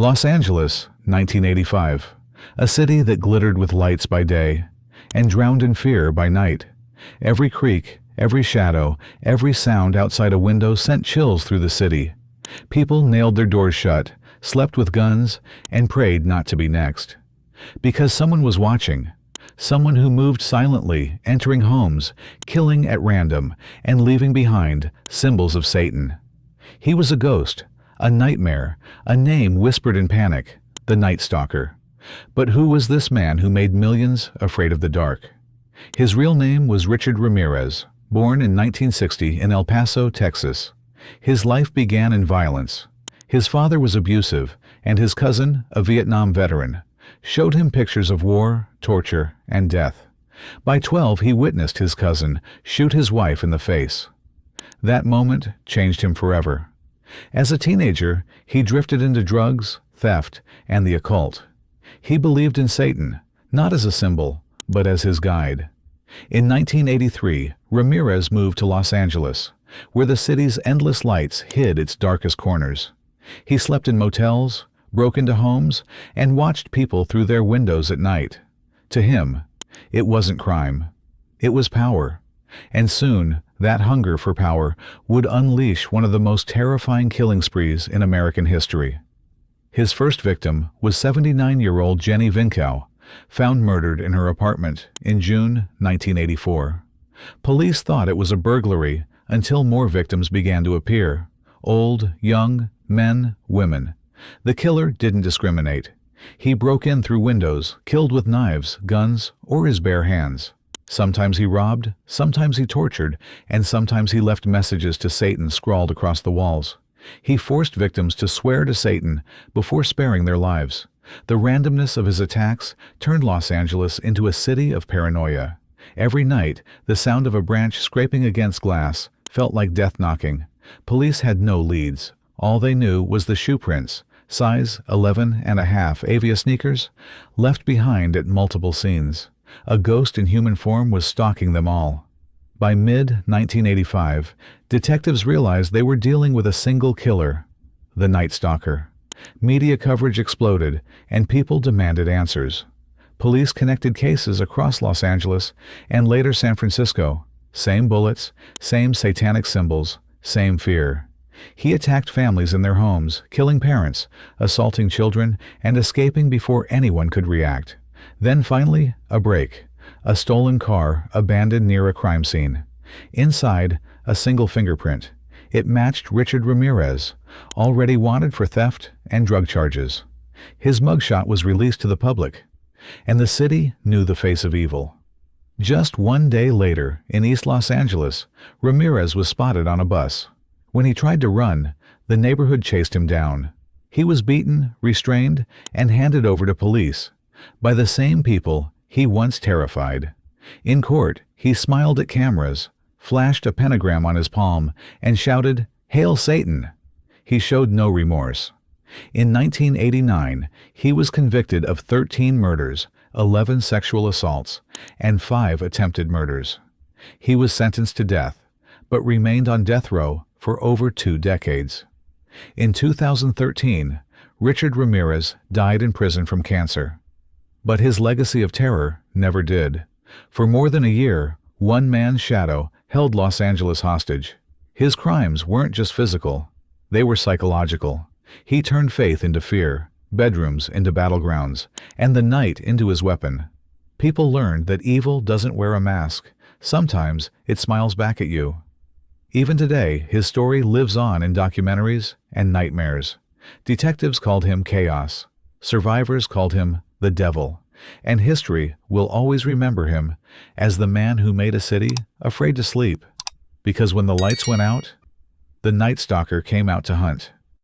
Los Angeles, 1985. A city that glittered with lights by day and drowned in fear by night. Every creak, every shadow, every sound outside a window sent chills through the city. People nailed their doors shut, slept with guns, and prayed not to be next. Because someone was watching. Someone who moved silently, entering homes, killing at random, and leaving behind symbols of Satan. He was a ghost, a nightmare, a name whispered in panic, the Night Stalker. But who was this man who made millions afraid of the dark? His real name was Richard Ramirez, born in 1960 in El Paso, Texas. His life began in violence. His father was abusive, and his cousin, a Vietnam veteran, showed him pictures of war, torture, and death. By 12, he witnessed his cousin shoot his wife in the face. That moment changed him forever. As a teenager, he drifted into drugs, theft, and the occult. He believed in Satan, not as a symbol, but as his guide. In 1983, Ramirez moved to Los Angeles, where the city's endless lights hid its darkest corners. He slept in motels, broke into homes, and watched people through their windows at night. To him, it wasn't crime. It was power. And soon, that hunger for power would unleash one of the most terrifying killing sprees in American history. His first victim was 79-year-old Jenny Vinkow, found murdered in her apartment in June 1984. Police thought it was a burglary until more victims began to appear. Old, young, men, women. The killer didn't discriminate. He broke in through windows, killed with knives, guns, or his bare hands. Sometimes he robbed, sometimes he tortured, and sometimes he left messages to Satan scrawled across the walls. He forced victims to swear to Satan before sparing their lives. The randomness of his attacks turned Los Angeles into a city of paranoia. Every night, the sound of a branch scraping against glass felt like death knocking. Police had no leads. All they knew was the shoe prints, size 11.5 Avia sneakers, left behind at multiple scenes. A ghost in human form was stalking them all. By mid-1985, detectives realized they were dealing with a single killer, the Night Stalker. Media coverage exploded, and people demanded answers. Police connected cases across Los Angeles and later San Francisco. Same bullets, same satanic symbols, same fear. He attacked families in their homes, killing parents, assaulting children, and escaping before anyone could react. Then finally, a break. A stolen car abandoned near a crime scene. Inside, a single fingerprint. It matched Richard Ramirez, already wanted for theft and drug charges. His mugshot was released to the public, and the city knew the face of evil. Just one day later, in East Los Angeles, Ramirez was spotted on a bus. When he tried to run, the neighborhood chased him down. He was beaten, restrained, and handed over to police by the same people he once terrified. In court, he smiled at cameras, flashed a pentagram on his palm, and shouted, "Hail Satan!" He showed no remorse. In 1989, he was convicted of 13 murders, 11 sexual assaults, and 5 attempted murders. He was sentenced to death, but remained on death row for over 2 decades. In 2013, Richard Ramirez died in prison from cancer. But his legacy of terror never did. For more than a year, one man's shadow held Los Angeles hostage. His crimes weren't just physical, they were psychological. He turned faith into fear, bedrooms into battlegrounds, and the night into his weapon. People learned that evil doesn't wear a mask. Sometimes it smiles back at you. Even today, his story lives on in documentaries and nightmares. Detectives called him Chaos. Survivors called him the Devil. And history will always remember him as the man who made a city afraid to sleep. Because when the lights went out, the Night Stalker came out to hunt.